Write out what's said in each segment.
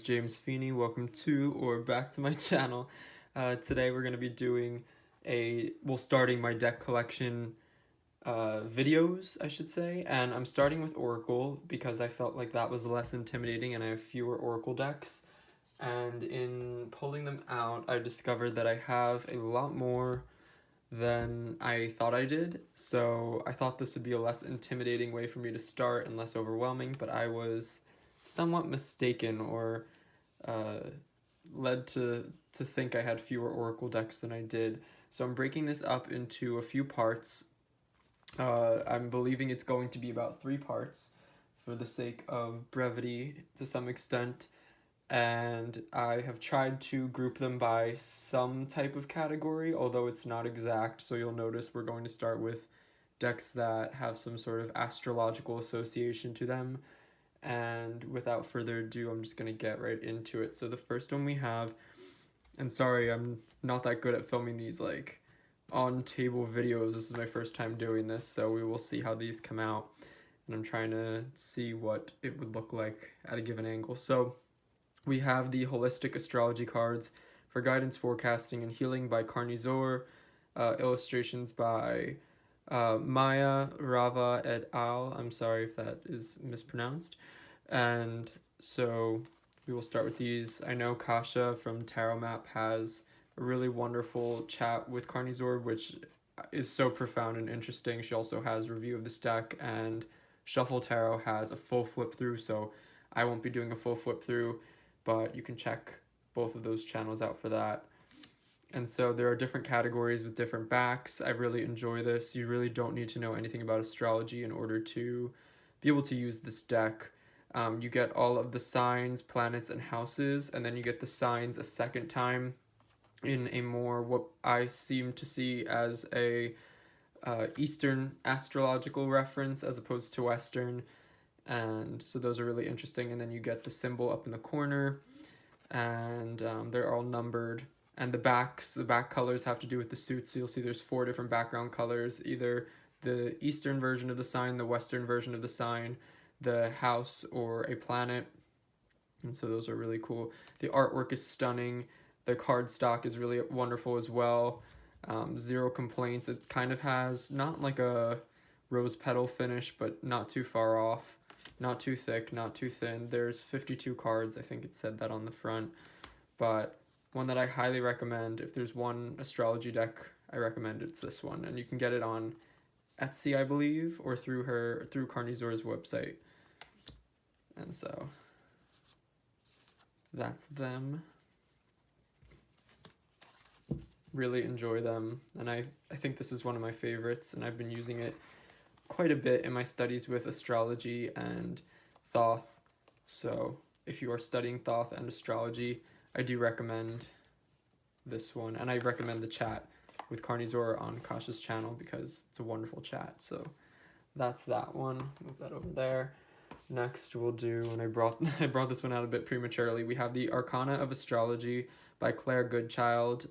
is James Feeney. Welcome to or back to my channel. Today we're going to be doing starting my deck collection videos, I should say. And I'm starting with Oracle because I felt like that was less intimidating and I have fewer Oracle decks. And in pulling them out, I discovered that I have a lot more than I thought I did. So I thought this would be a less intimidating way for me to start and less overwhelming, but I was somewhat mistaken or uh, led to think I had fewer Oracle decks than I did. So I'm breaking this up into a few parts. I'm believing it's going to be about 3 parts for the sake of brevity to some extent. And I have tried to group them by some type of category, although it's not exact. So you'll notice we're going to start with decks that have some sort of astrological association to them. And without further ado, I'm just going to get right into it. So the first one we have, and sorry, I'm not that good at filming these like on table videos. This is my first time doing this, so we will see how these come out. And I'm trying to see what it would look like at a given angle. So we have the holistic astrology cards for guidance, forecasting, and healing by Carnizor. Illustrations by Maya Rava et al. I'm sorry if that is mispronounced. And so we will start with these. I know Kasha from Tarot Map has a really wonderful chat with Carnizor, which is so profound and interesting. She also has a review of this deck, and Shuffle Tarot has a full flip through, so I won't be doing a full flip through, but you can check both of those channels out for that. And so there are different categories with different backs. I really enjoy this. You really don't need to know anything about astrology in order to be able to use this deck. You get all of the signs, planets, and houses, and then you get the signs a second time in a more what I seem to see as a Eastern astrological reference as opposed to Western. And so those are really interesting. And then you get the symbol up in the corner, and they're all numbered. And the back colors have to do with the suits. So you'll see there's 4 different background colors, either the Eastern version of the sign, the Western version of the sign, the house, or a planet. And so those are really cool. The artwork is stunning. The cardstock is really wonderful as well. Zero complaints. It kind of has not like a rose petal finish, but not too far off. Not too thick, not too thin. There's 52 cards. I think it said that on the front. But one that I highly recommend, if there's one astrology deck I recommend, it's this one. And you can get it on Etsy, I believe, or through Carnizor's website. And so that's them. Really enjoy them. And I think this is one of my favorites, and I've been using it quite a bit in my studies with astrology and Thoth. So if you are studying Thoth and astrology, I do recommend this one, and I recommend the chat with Carnizor on Kasha's channel because it's a wonderful chat. So that's that one. Move that over there. Next we'll do, and I brought this one out a bit prematurely. We have the Arcana of Astrology by Claire Goodchild,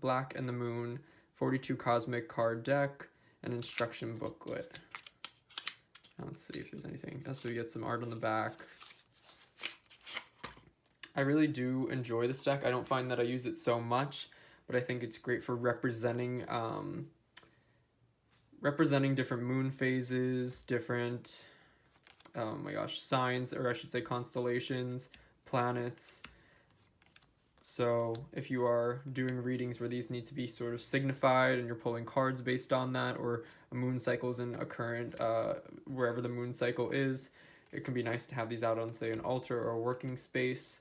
Black and the Moon, 42 cosmic card deck, an instruction booklet. Let's see if there's anything. So we get some art on the back. I really do enjoy this deck. I don't find that I use it so much, but I think it's great for representing different moon phases, different signs, or I should say constellations, planets. So if you are doing readings where these need to be sort of signified and you're pulling cards based on that, or a moon cycle is in a current, wherever the moon cycle is, it can be nice to have these out on, say, an altar or a working space.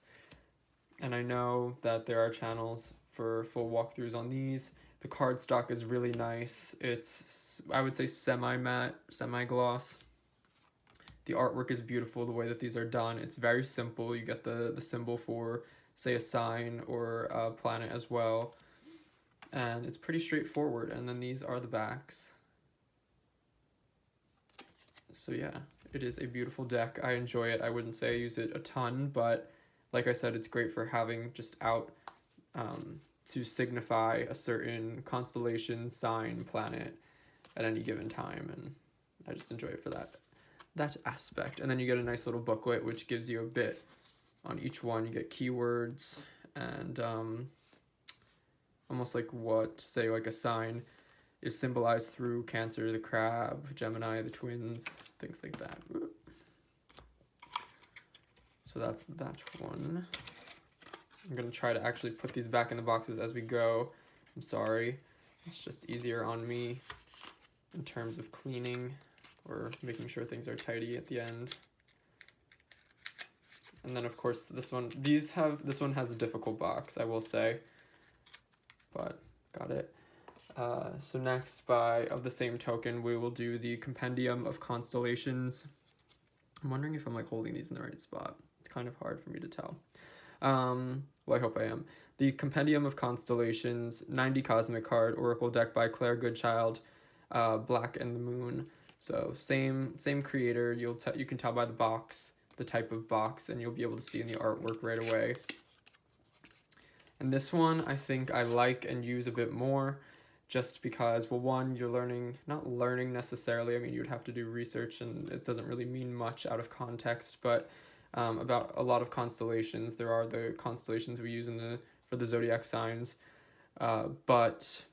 And I know that there are channels for full walkthroughs on these. The cardstock is really nice. It's, I would say, semi-matte, semi-gloss. The artwork is beautiful, the way that these are done. It's very simple. You get the symbol for, say, a sign or a planet as well. And it's pretty straightforward. And then these are the backs. So yeah, it is a beautiful deck. I enjoy it. I wouldn't say I use it a ton, but like I said, it's great for having just out to signify a certain constellation, sign, planet at any given time. And I just enjoy it for that aspect. And then you get a nice little booklet, which gives you a bit on each one you get keywords and almost like what, say, like a sign is symbolized through Cancer, the crab, Gemini, the twins, things like that. So that's that one. I'm gonna try to actually put these back in the boxes as we go. I'm sorry, it's just easier on me in terms of cleaning or making sure things are tidy at the end. And then of course this one, this one has a difficult box, I will say, but got it. So next, of the same token, we will do the Compendium of Constellations. I'm wondering if I'm like holding these in the right spot. It's kind of hard for me to tell. Well, I hope I am. The Compendium of Constellations, 90 Cosmic card, Oracle deck by Claire Goodchild, Black and the Moon. So same creator. You can tell by the box, the type of box, and you'll be able to see in the artwork right away. And this one I think I like and use a bit more, just because, well, one, you're not learning necessarily. I mean, you'd have to do research, and it doesn't really mean much out of context, but about a lot of constellations. There are the constellations we use for the zodiac signs, but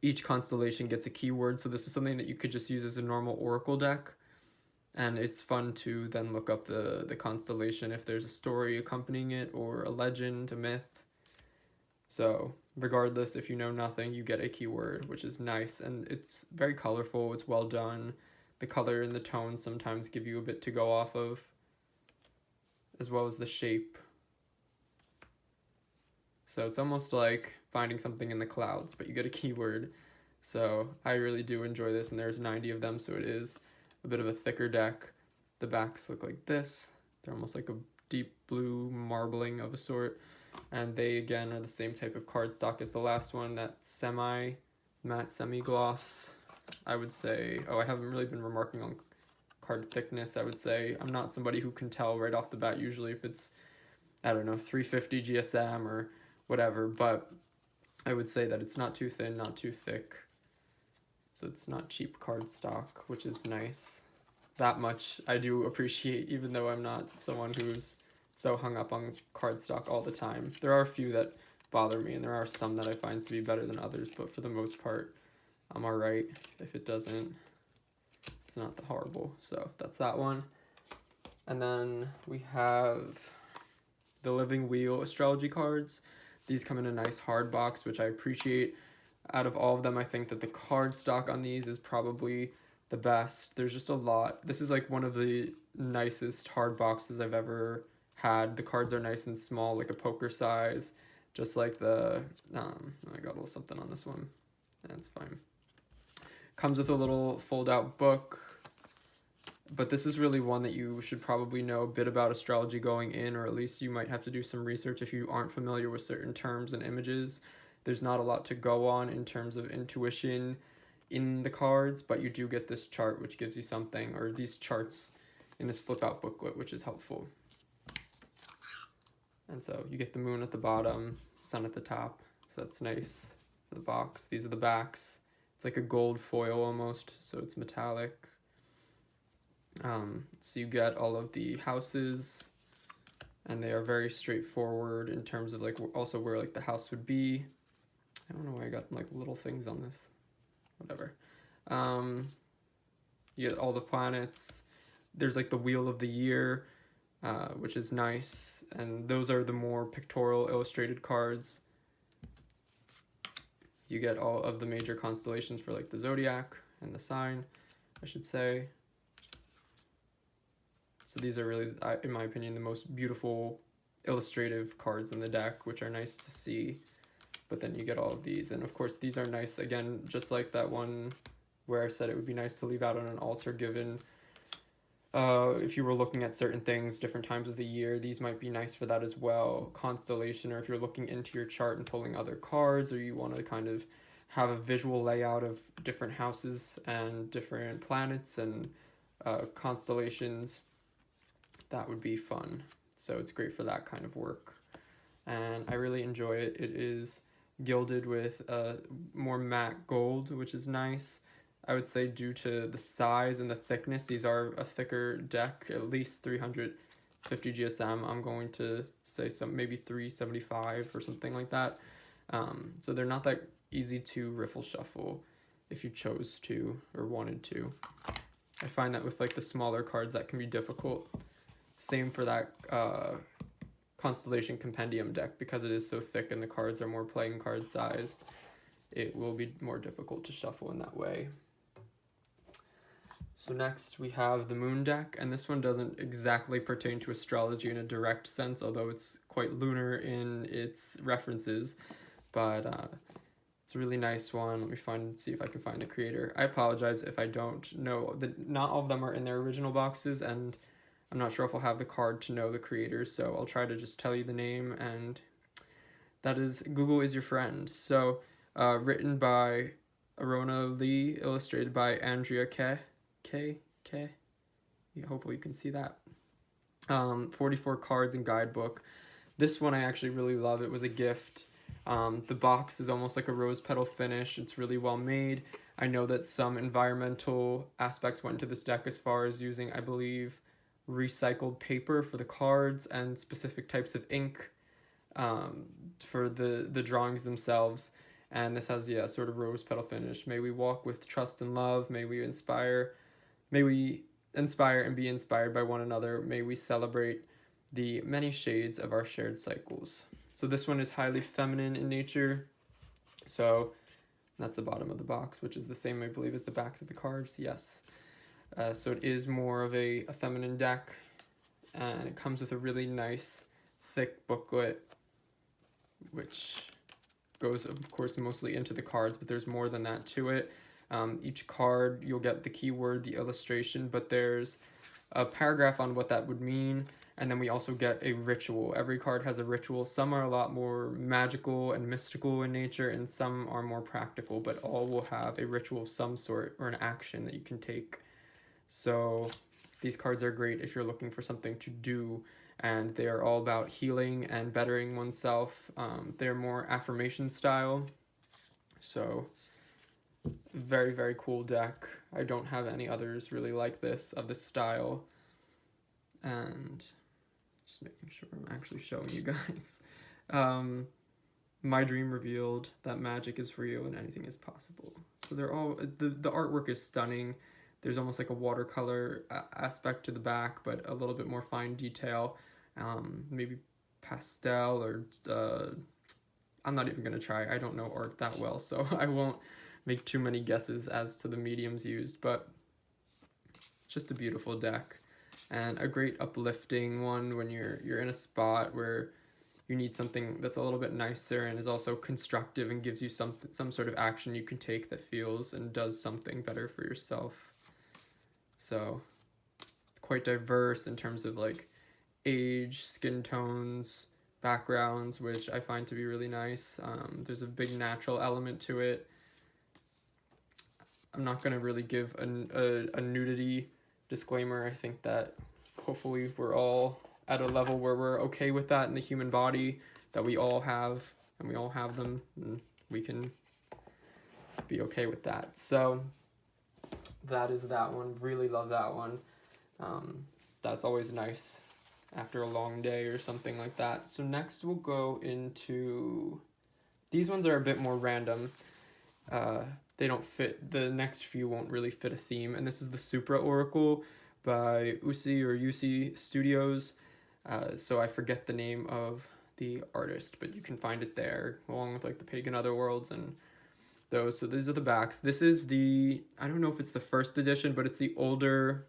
each constellation gets a keyword. So this is something that you could just use as a normal oracle deck, and it's fun to then look up the constellation if there's a story accompanying it or a legend, a myth. So regardless, if you know nothing, you get a keyword, which is nice, and it's very colorful. It's well done. The color and the tones sometimes give you a bit to go off of, as well as the shape. So it's almost like finding something in the clouds, but you get a keyword. So I really do enjoy this, and there's 90 of them, so it is a bit of a thicker deck. The backs look like this. They're almost like a deep blue marbling of a sort, and they again are the same type of cardstock as the last one, that semi-matte, semi-gloss, I would say. Oh, I haven't really been remarking on card thickness, I would say. I'm not somebody who can tell right off the bat usually if it's, I don't know, 350 GSM or whatever, but I would say that it's not too thin, not too thick. So it's not cheap cardstock, which is nice. That much I do appreciate, even though I'm not someone who's so hung up on cardstock all the time. There are a few that bother me, and there are some that I find to be better than others, but for the most part, I'm alright. If it doesn't, it's not that horrible. So that's that one. And then we have the Living Wheel astrology cards. These come in a nice hard box, which I appreciate. Out of all of them, I think that the card stock on these is probably the best. There's just a lot. This is like one of the nicest hard boxes I've ever had. The cards are nice and small, like a poker size, just like I got a little something on this one. That's fine. Comes with a little fold out book, but this is really one that you should probably know a bit about astrology going in, or at least you might have to do some research if you aren't familiar with certain terms and images. There's not a lot to go on in terms of intuition in the cards, but you do get this chart, which gives you something, or these charts in this flip out booklet, which is helpful. And so you get the moon at the bottom, sun at the top, so that's nice for the box. These are the backs. It's like a gold foil almost, so it's metallic. So you get all of the houses, and they are very straightforward in terms of like also where like the house would be. I don't know why I got like little things on this. Whatever. You get all the planets. There's like the wheel of the year, which is nice, and those are the more pictorial illustrated cards. You get all of the major constellations for like the zodiac and the sign, I should say. So these are really, in my opinion, the most beautiful illustrative cards in the deck, which are nice to see. But then you get all of these, and of course these are nice, again, just like that one where I said it would be nice to leave out on an altar, given if you were looking at certain things, different times of the year, these might be nice for that as well. Constellation, or if you're looking into your chart and pulling other cards, or you want to kind of have a visual layout of different houses and different planets and constellations, that would be fun. So it's great for that kind of work, and I really enjoy it. It is gilded with more matte gold, which is nice. I would say due to the size and the thickness, these are a thicker deck, at least 300 50 GSM, I'm going to say maybe 375 or something like that. So they're not that easy to riffle shuffle if you chose to or wanted to. I find that with like the smaller cards that can be difficult. Same for that Constellation Compendium deck, because it is so thick and the cards are more playing card sized. It will be more difficult to shuffle in that way. So next we have the Moon deck, and this one doesn't exactly pertain to astrology in a direct sense, although it's quite lunar in its references, but it's a really nice one. Let me see if I can find the creator. I apologize if I don't know. Not all of them are in their original boxes, and I'm not sure if I'll have the card to know the creators, so I'll try to just tell you the name, and that is Google is your friend. So written by Arona Lee, illustrated by Andrea K. Yeah, hopefully you can see that. 44 cards and guidebook. This one I actually really love. It was a gift. The box is almost like a rose petal finish. It's really well made. I know that some environmental aspects went into this deck as far as using, I believe, recycled paper for the cards and specific types of ink for the drawings themselves. And this has, yeah, sort of rose petal finish. May we walk with trust and love. May we inspire and be inspired by one another. May we celebrate the many shades of our shared cycles. So this one is highly feminine in nature. So that's the bottom of the box, which is the same, I believe, as the backs of the cards. Yes. So it is more of a feminine deck, and it comes with a really nice thick booklet, which goes, of course, mostly into the cards, but there's more than that to it. Each card, you'll get the keyword, the illustration, but there's a paragraph on what that would mean, and then we also get a ritual. Every card has a ritual. Some are a lot more magical and mystical in nature, and some are more practical, but all will have a ritual of some sort or an action that you can take. So these cards are great if you're looking for something to do, and they are all about healing and bettering oneself. They're more affirmation style, so very, very cool deck. I don't have any others really like this, of this style. And just making sure I'm actually showing you guys. My dream revealed that magic is real and anything is possible. So they're all, the artwork is stunning. There's almost like a watercolor aspect to the back, but a little bit more fine detail. Maybe pastel or I'm not even gonna try. I don't know art that well, so I won't make too many guesses as to the mediums used, but just a beautiful deck and a great uplifting one when you're in a spot where you need something that's a little bit nicer and is also constructive and gives you some sort of action you can take that feels and does something better for yourself. So it's quite diverse in terms of like age, skin tones, backgrounds, which I find to be really nice. There's a big natural element to it. I'm not going to really give a nudity disclaimer. I think that hopefully we're all at a level where we're okay with that in the human body, that we all have, and we all have them, and we can be okay with that. So that is that one. Really love that one. That's always nice after a long day or something like that. So next we'll go into, these ones are a bit more random. They don't fit, the next few won't really fit a theme, and this is the Supra Oracle by UC Studios. So I forget the name of the artist, but you can find it there, along with like the Pagan Otherworlds and those. So these are the backs. This is I don't know if it's the first edition, but it's the older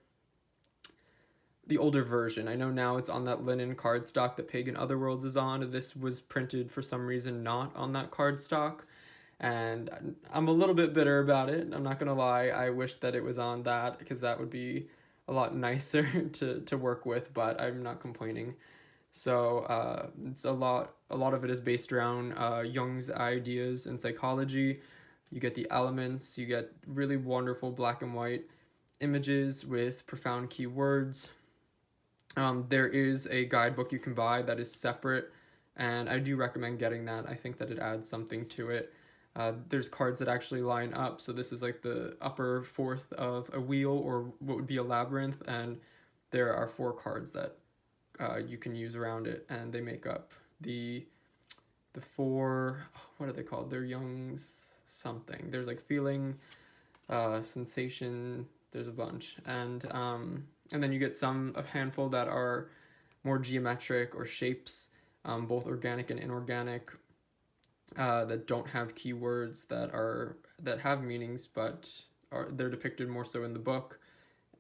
version. I know now it's on that linen cardstock that Pagan Otherworlds is on. This was printed for some reason not on that cardstock, and I'm a little bit bitter about it. I'm not gonna lie. I wish that it was on that, because that would be a lot nicer to work with, but I'm not complaining. So it's a lot of it is based around Jung's ideas in psychology. You get the elements, you get really wonderful black and white images with profound keywords. There is a guidebook you can buy that is separate, and I do recommend getting that. I think that it adds something to it. There's cards that actually line up, so this is like the upper fourth of a wheel, or what would be a labyrinth, and there are 4 cards that you can use around it, and they make up the four, what are they called? They're Young's something. There's like feeling, sensation. There's a bunch, and then you get a handful that are more geometric or shapes, both organic and inorganic, that don't have keywords that have meanings, but they're depicted more so in the book,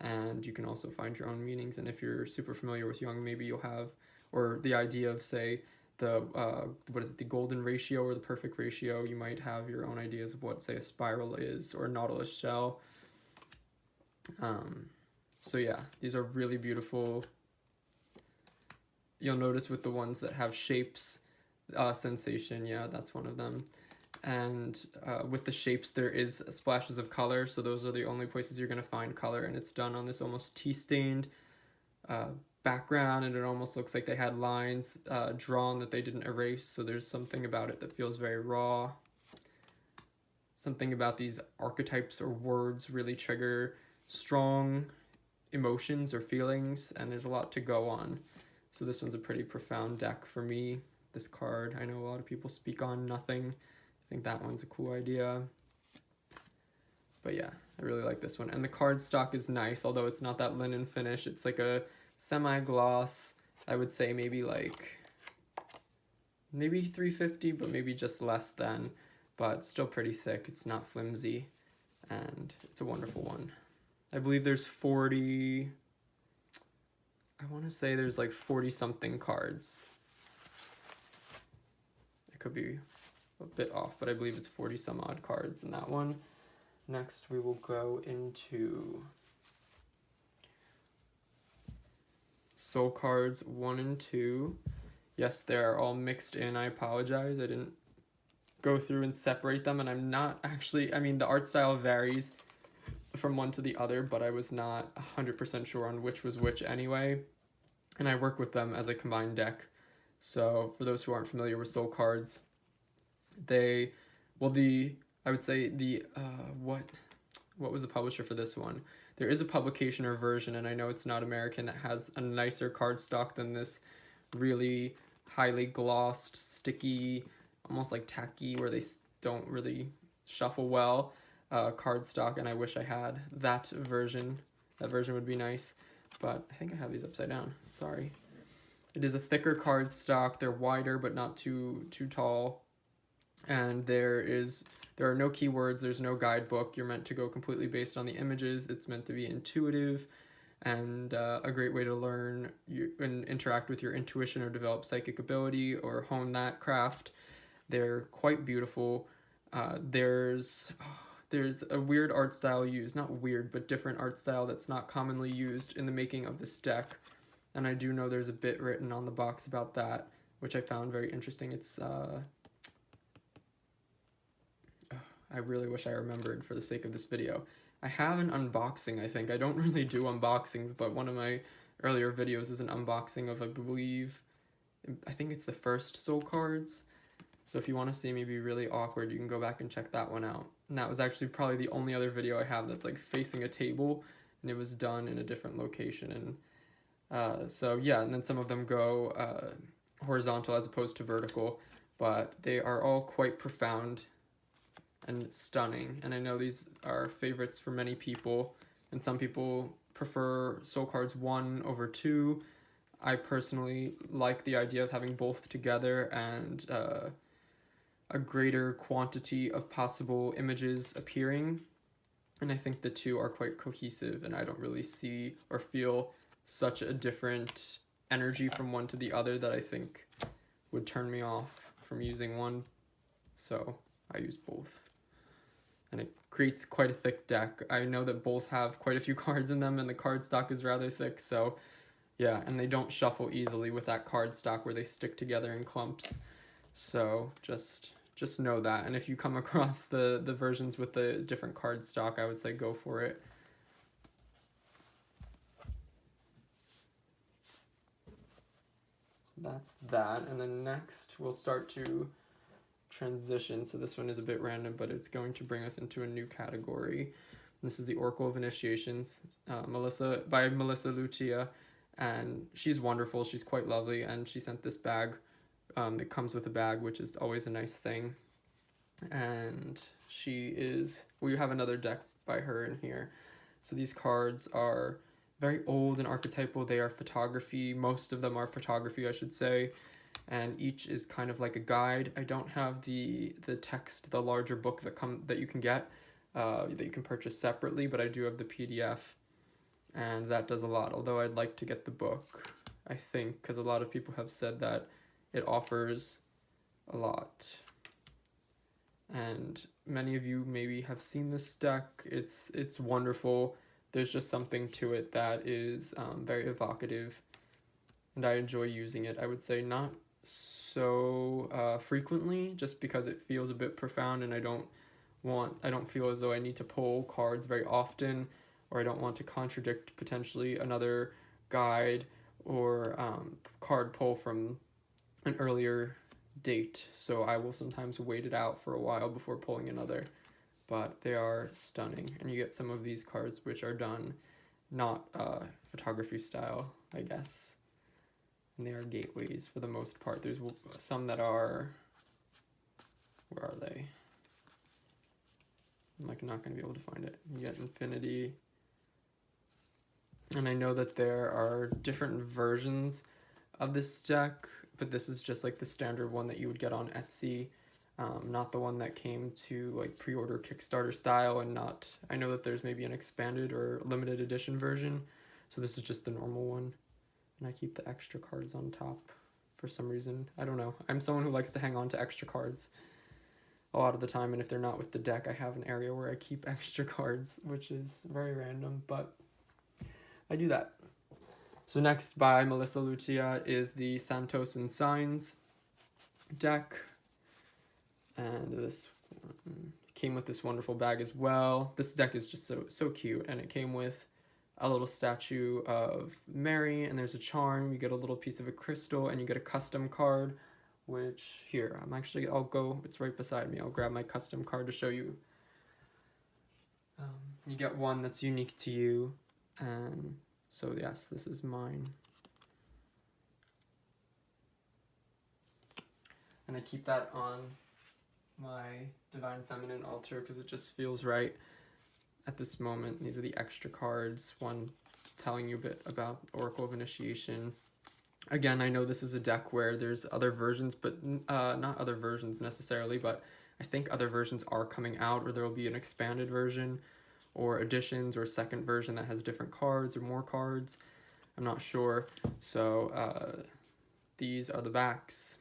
and you can also find your own meanings. And if you're super familiar with Jung, maybe you'll have, or the idea of, say, the the golden ratio or the perfect ratio, you might have your own ideas of what, say, a spiral is or a nautilus shell. So yeah, these are really beautiful. You'll notice with the ones that have shapes, sensation, yeah, that's one of them. And with the shapes, there is splashes of color, so those are the only places you're going to find color, and it's done on this almost tea-stained background, and it almost looks like they had lines drawn that they didn't erase, so there's something about it that feels very raw. Something about these archetypes or words really trigger strong emotions or feelings, and there's a lot to go on. So this one's a pretty profound deck for me. This card, I know a lot of people speak on nothing. I think that one's a cool idea. But yeah, I really like this one. And the card stock is nice, although it's not that linen finish. It's like a semi-gloss. I would say maybe 350, but maybe just less than. But still pretty thick. It's not flimsy. And it's a wonderful one. I believe there's 40... I want to say there's like 40 something cards. It could be a bit off, but I believe it's 40 some odd cards in that one. Next we will go into Soul Cards 1 and 2. Yes, they're all mixed in. I apologize. I didn't go through and separate them, and I'm not actually, I mean, the art style varies from one to the other, but I was not 100% sure on which was which anyway. And I work with them as a combined deck. So for those who aren't familiar with Soul Cards, I would say what was the publisher for this one? There is a publication or version, and I know it's not American, that has a nicer cardstock than this really highly glossed, sticky, almost like tacky, where they don't really shuffle well, cardstock, and I wish I had that version. That version would be nice, but I think I have these upside down. Sorry. It is a thicker cardstock. They're wider, but not too tall. And there are no keywords. There's no guidebook. You're meant to go completely based on the images. It's meant to be intuitive, and a great way to learn and interact with your intuition or develop psychic ability or hone that craft. They're quite beautiful. There's a weird art style used, not weird, but different art style that's not commonly used in the making of this deck. And I do know there's a bit written on the box about that, which I found very interesting. It's, I really wish I remembered for the sake of this video. I have an unboxing, I think. I don't really do unboxings, but one of my earlier videos is an unboxing of, I think it's the first Soul Cards. So if you want to see me be really awkward, you can go back and check that one out. And that was actually probably the only other video I have that's like facing a table, and it was done in a different location. And so yeah, and then some of them go horizontal as opposed to vertical, but they are all quite profound and stunning. And I know these are favorites for many people, and some people prefer Soul Cards 1 over 2. I personally like the idea of having both together and a greater quantity of possible images appearing, and I think the two are quite cohesive, and I don't really see or feel such a different energy from one to the other that I think would turn me off from using one, so I use both. And it creates quite a thick deck. I know that both have quite a few cards in them, and the card stock is rather thick, so yeah, and they don't shuffle easily with that card stock where they stick together in clumps. So just know that. And if you come across the versions with the different card stock, I would say go for it. That's that. And then next we'll start to transition. So this one is a bit random, but it's going to bring us into a new category. This is the Oracle of Initiations, by Melissa Lucia. and she's wonderful. She's quite lovely, and she sent this bag. It comes with a bag, which is always a nice thing. And we have another deck by her in here. So these cards are very old and archetypal. They are photography. Most of them are photography, I should say. And each is kind of like a guide. I don't have the text, the larger book that you can get, that you can purchase separately, but I do have the PDF, and that does a lot. Although I'd like to get the book, I think, because a lot of people have said that it offers a lot. And many of you maybe have seen this deck. It's wonderful. There's just something to it that is very evocative, and I enjoy using it. I would say not so frequently, just because it feels a bit profound, and I don't feel as though I need to pull cards very often, or I don't want to contradict potentially another guide or card pull from an earlier date. So I will sometimes wait it out for a while before pulling another, but they are stunning. And you get some of these cards which are done not photography style, I guess, and they are gateways for the most part. There's some that are, where are they? I'm like not going to be able to find it. You get infinity, and I know that there are different versions of this deck, but this is just like the standard one that you would get on Etsy, not the one that came to like pre-order Kickstarter style, and not, I know that there's maybe an expanded or limited edition version, so this is just the normal one, and I keep the extra cards on top for some reason. I don't know. I'm someone who likes to hang on to extra cards a lot of the time, and if they're not with the deck, I have an area where I keep extra cards, which is very random, but I do that. So next by Melissa Lucia is the Santos and Signs deck, and this came with this wonderful bag as well. This deck is just so cute, and it came with a little statue of Mary, and there's a charm. You get a little piece of a crystal, and you get a custom card, which here, it's right beside me. I'll grab my custom card to show you. You get one that's unique to you, and so yes, this is mine. And I keep that on my Divine Feminine altar because it just feels right at this moment. These are the extra cards, one telling you a bit about Oracle of Initiation. Again, I know this is a deck where there's other versions, but not other versions necessarily, but I think other versions are coming out, or there will be an expanded version, or additions, or a second version that has different cards or more cards. I'm not sure. So these are the backs.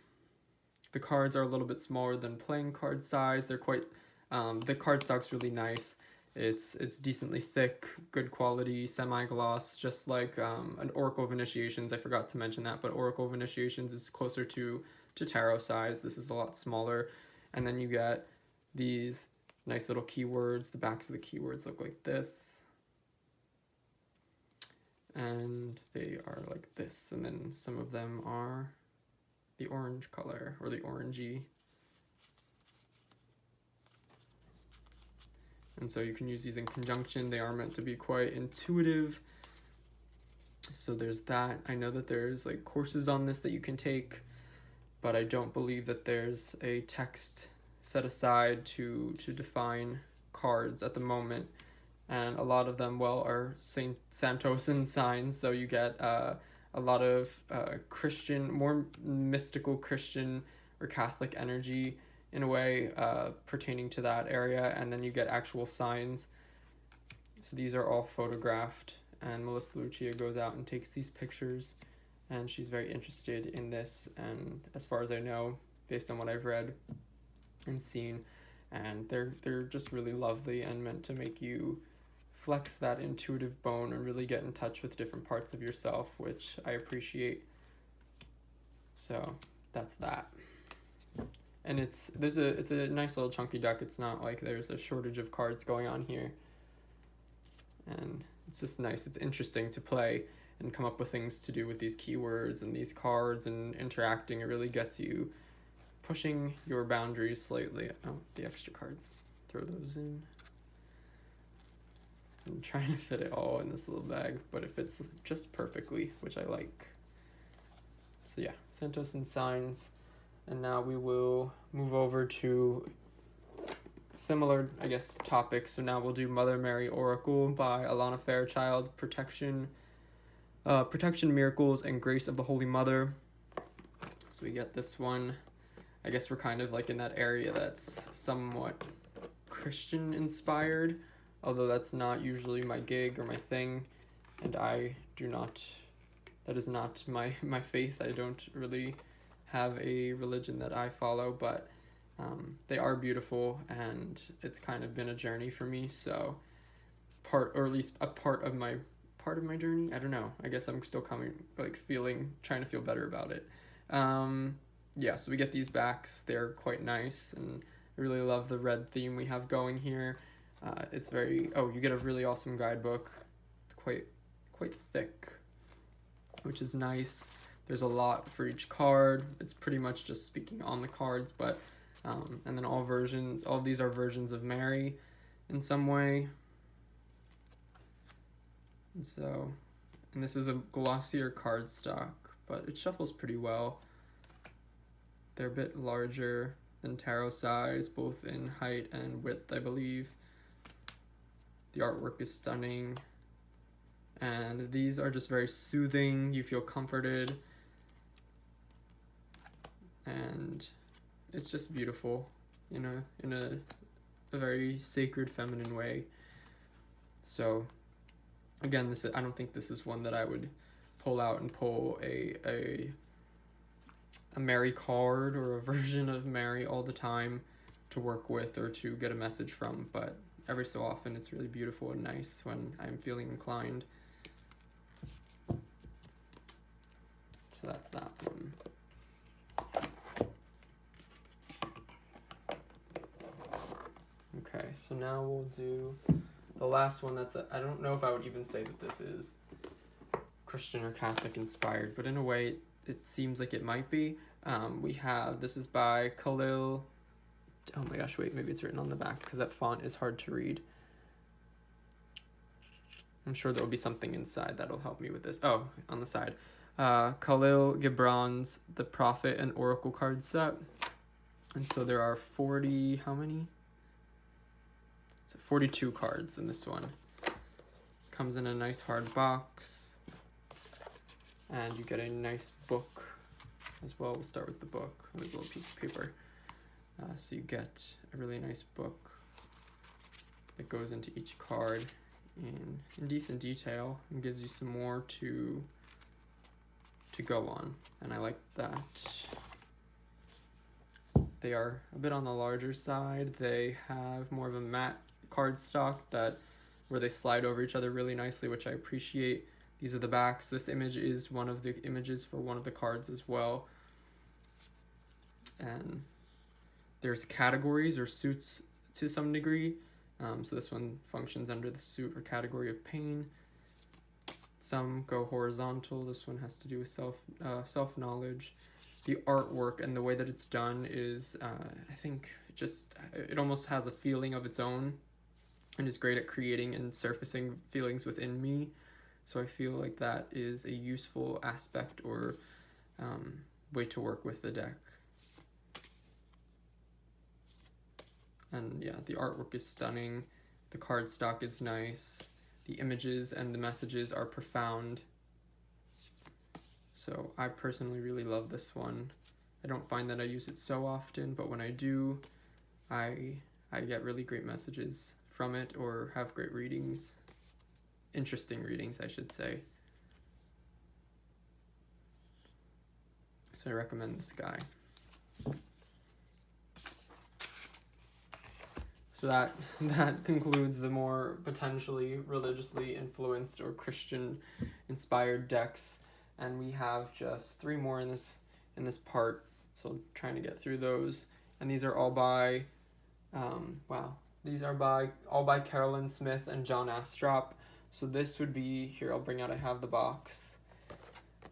The cards are a little bit smaller than playing card size. They're quite, the card stock's really nice. It's decently thick, good quality, semi-gloss, just like an Oracle of Initiations. I forgot to mention that, but Oracle of Initiations is closer to tarot size. This is a lot smaller. And then you get these nice little keywords. The backs of the keywords look like this. And they are like this. And then some of them are the orange color, or the orangey. And so you can use these in conjunction. They are meant to be quite intuitive. So there's that. I know that there's like courses on this that you can take, but I don't believe that there's a text set aside to define cards at the moment. And a lot of them, are Saint Santos and signs. So you get a lot of Christian, more mystical Christian or Catholic energy in a way pertaining to that area. And then you get actual signs. So these are all photographed. And Melissa Lucia goes out and takes these pictures. And she's very interested in this. And as far as I know, based on what I've read and seen, and they're just really lovely and meant to make you flex that intuitive bone and really get in touch with different parts of yourself, which I appreciate. So that's that. And it's a nice little chunky deck. It's not like there's a shortage of cards going on here. And it's just nice. It's interesting to play and come up with things to do with these keywords and these cards and interacting. It really gets you pushing your boundaries slightly. Oh, the extra cards. Throw those in. I'm trying to fit it all in this little bag, but it fits just perfectly, which I like. So yeah, Santos and signs. And now we will move over to similar, I guess, topics. So now we'll do Mother Mary Oracle by Alana Fairchild, Protection, Miracles, and Grace of the Holy Mother. So we get this one. I guess we're kind of like in that area that's somewhat Christian inspired, although that's not usually my gig or my thing, and I do not, that is not my faith. I don't really have a religion that I follow, but they are beautiful, and it's kind of been a journey for me. So or at least a part of my journey. I don't know. I guess I'm still trying to feel better about it. Yeah, so we get these backs. They're quite nice, and I really love the red theme we have going here. It's very, you get a really awesome guidebook. It's quite thick, which is nice. There's a lot for each card. It's pretty much just speaking on the cards, but and then all of these are versions of Mary in some way. And this is a glossier card stock, but it shuffles pretty well. They're a bit larger than tarot size, both in height and width, I believe. The artwork is stunning. And these are just very soothing. You feel comforted. And it's just beautiful, in a very sacred feminine way. So again, I don't think this is one that I would pull out and pull a Mary card or a version of Mary all the time to work with or to get a message from, but every so often it's really beautiful and nice when I'm feeling inclined. So that's that one. Okay, so now we'll do the last one. I don't know if I would even say that this is Christian or Catholic inspired, but in a way it seems like it might be. This is by culling. Oh my gosh, wait, maybe it's written on the back because that font is hard to read. I'm sure there'll be something inside that'll help me with this. Oh, on the side. Khalil Gibran's The Prophet and Oracle card set. And so there are 40, how many? 42 cards in this one. Comes in a nice hard box. And you get a nice book as well. We'll start with the book. There's a little piece of paper. So you get a really nice book that goes into each card in decent detail and gives you some more to go on. And I like that. They are a bit on the larger side. They have more of a matte card stock where they slide over each other really nicely, which I appreciate. These are the backs. This image is one of the images for one of the cards as well. And there's categories or suits to some degree. So this one functions under the suit or category of pain. Some go horizontal. This one has to do with self-knowledge. The artwork and the way that it's done is, I think, it almost has a feeling of its own and is great at creating and surfacing feelings within me. So I feel like that is a useful aspect or way to work with the deck. And yeah, the artwork is stunning. The cardstock is nice. The images and the messages are profound. So I personally really love this one. I don't find that I use it so often, but when I do, I get really great messages from it or have great readings. Interesting readings, I should say. So I recommend this guy. So that concludes the more potentially religiously influenced or Christian inspired decks, and we have just 3 more in this part. So I'm trying to get through those, and these are all by all by Carolyn Smith and John Astrop. So this would be here. I have the box.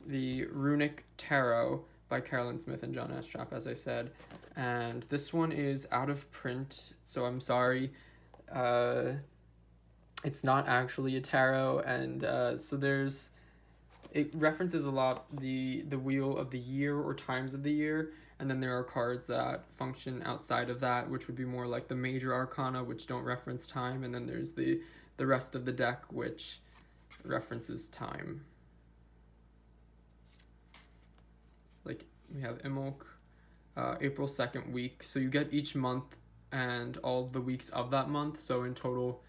The Runic Tarot by Carolyn Smith and John Astrop, as I said. And this one is out of print, so I'm sorry. it's not actually a tarot, and so it references a lot the wheel of the year or times of the year, and then there are cards that function outside of that, which would be more like the major arcana, which don't reference time, and then there's the rest of the deck, which references time. Like we have Imbolc, April 2nd week, so you get each month and all the weeks of that month. So in total,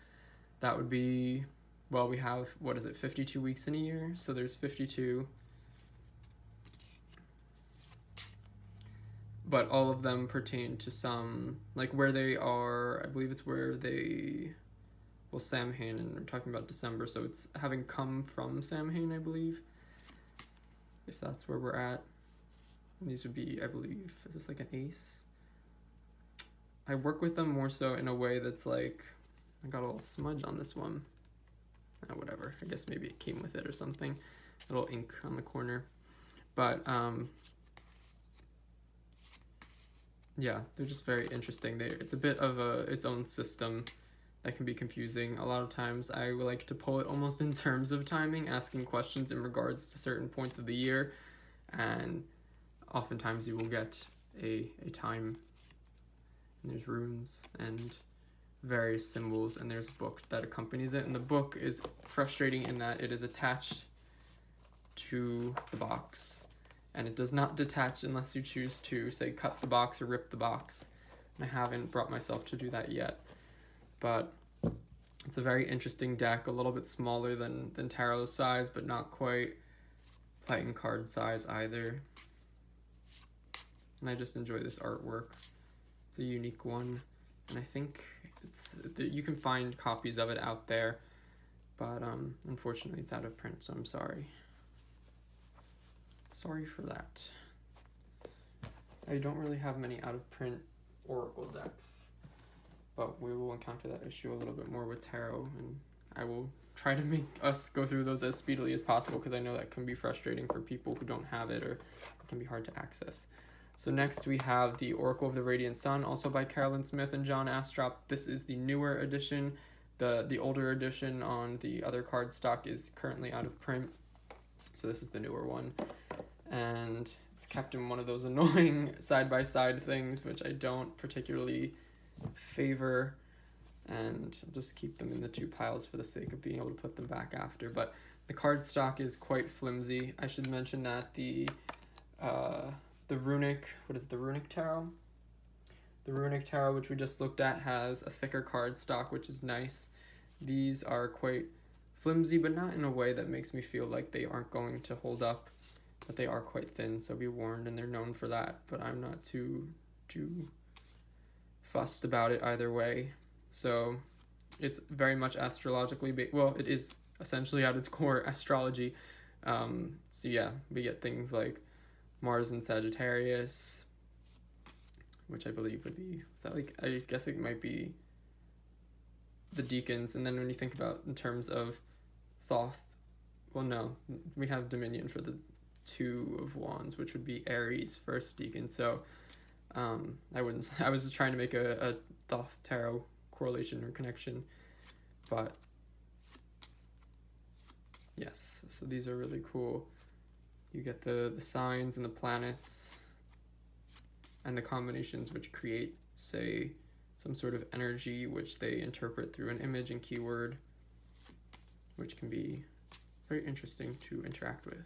that would be, well, we have, what is it, 52 weeks in a year, so there's 52. But all of them pertain to some, like where they are, I believe it's where they, well, Samhain, and we're talking about December, so it's having come from Samhain, I believe, if that's where we're at. And these would be, I believe, is this like an ace? I work with them more so in a way that's like, I got a little smudge on this one. Oh, whatever, I guess maybe it came with it or something. A little ink on the corner. But, yeah, they're just very interesting. It's a bit of its own system that can be confusing. A lot of times I like to pull it almost in terms of timing, asking questions in regards to certain points of the year, and oftentimes you will get a time, and there's runes and various symbols, and there's a book that accompanies it, and the book is frustrating in that it is attached to the box, and it does not detach unless you choose to, say, cut the box or rip the box, and I haven't brought myself to do that yet. But it's a very interesting deck, a little bit smaller than tarot size, but not quite playing card size either. And I just enjoy this artwork. It's a unique one, and I think you can find copies of it out there, but unfortunately it's out of print, so I'm sorry. Sorry for that. I don't really have many out of print oracle decks, but we will encounter that issue a little bit more with tarot, and I will try to make us go through those as speedily as possible, because I know that can be frustrating for people who don't have it, or it can be hard to access. So next we have the Oracle of the Radiant Sun, also by Carolyn Smith and John Astrop. This is the newer edition. The older edition on the other card stock is currently out of print, so this is the newer one. And it's kept in one of those annoying side-by-side things, which I don't particularly favor, and I'll just keep them in the two piles for the sake of being able to put them back after. But the card stock is quite flimsy. I should mention that the runic, the runic tarot? The runic tarot, which we just looked at, has a thicker card stock, which is nice. These are quite flimsy, but not in a way that makes me feel like they aren't going to hold up, but they are quite thin, so be warned, and they're known for that, but I'm not too fussed about it either way. So it's very much astrologically well, it is essentially at its core astrology. So yeah, we get things like Mars in Sagittarius, which I believe would be, is that like, I guess it might be the Deacons. And then when you think about in terms of Thoth, well, no, we have Dominion for the Two of Wands, which would be Aries, first Deacon. So I was trying to make a Thoth tarot correlation or connection, but yes, so these are really cool. You get the signs and the planets and the combinations which create, say, some sort of energy which they interpret through an image and keyword, which can be very interesting to interact with.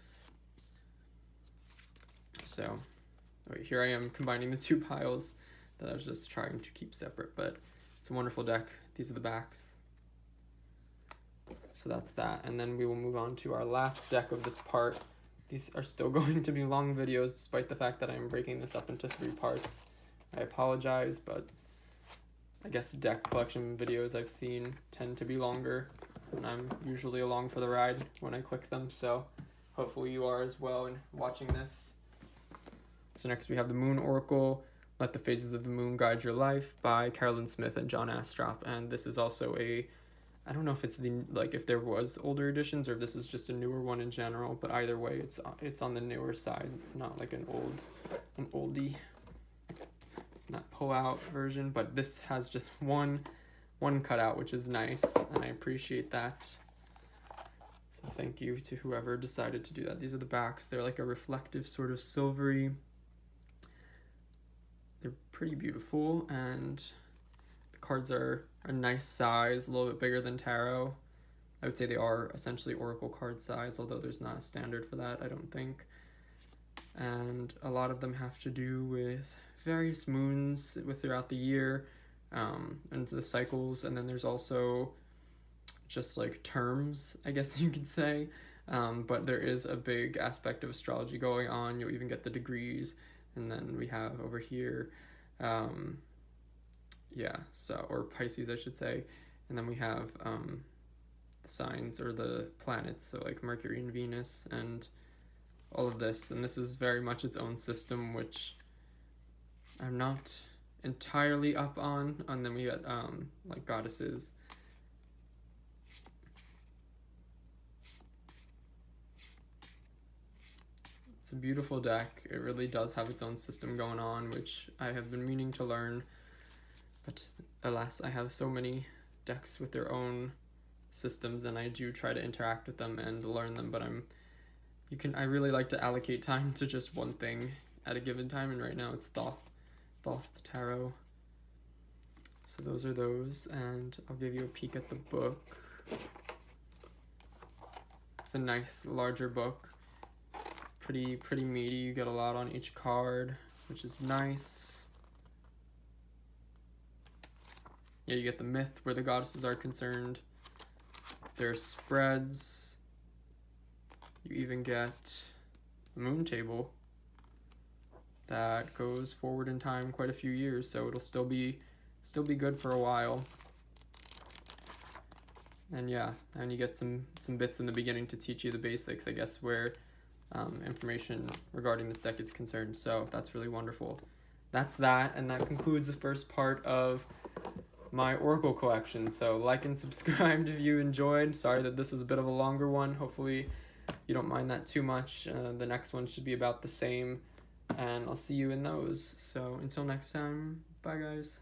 So here I am combining the two piles that I was just trying to keep separate, but it's a wonderful deck. These are the backs. So that's that, and then we will move on to our last deck of this part. These are still going to be long videos, despite the fact that I'm breaking this up into 3 parts. I apologize, but I guess deck collection videos I've seen tend to be longer, and I'm usually along for the ride when I click them, so hopefully you are as well in watching this. So next we have the Moon Oracle, Let the Phases of the Moon Guide Your Life, by Carolyn Smith and John Astrop, and this is also I don't know if it's if there was older editions or if this is just a newer one in general, but either way, it's on the newer side. It's not like an oldie, not pull-out version, but this has just one one cutout, which is nice, and I appreciate that. So thank you to whoever decided to do that. These are the backs. They're like a reflective sort of silvery. They're pretty beautiful, and the cards are a nice size, a little bit bigger than tarot. I would say they are essentially oracle card size, although there's not a standard for that, I don't think. And a lot of them have to do with various moons throughout the year, and the cycles. And then there's also just like terms, I guess you could say. But there is a big aspect of astrology going on. You'll even get the degrees. And then we have over here, or Pisces, I should say. And then we have the signs or the planets, so like Mercury and Venus and all of this. And this is very much its own system, which I'm not entirely up on. And then we got like goddesses. It's a beautiful deck. It really does have its own system going on, which I have been meaning to learn, but alas, I have so many decks with their own systems, and I do try to interact with them and learn them, but I really like to allocate time to just one thing at a given time, and right now it's Thoth Tarot. So those are those, and I'll give you a peek at the book. It's a nice larger book. Pretty meaty. You get a lot on each card, which is nice. Yeah, you get the myth where the goddesses are concerned. There's spreads. You even get the moon table that goes forward in time quite a few years, so it'll still be good for a while. And yeah, and you get some bits in the beginning to teach you the basics, I guess, where information regarding this deck is concerned. So that's really wonderful. That's that, and that concludes the first part of my oracle collection. So like and subscribe if you enjoyed. Sorry that this was a bit of a longer one. Hopefully you don't mind that too much. The next one should be about the same, and I'll see you in those. So until next time, bye guys.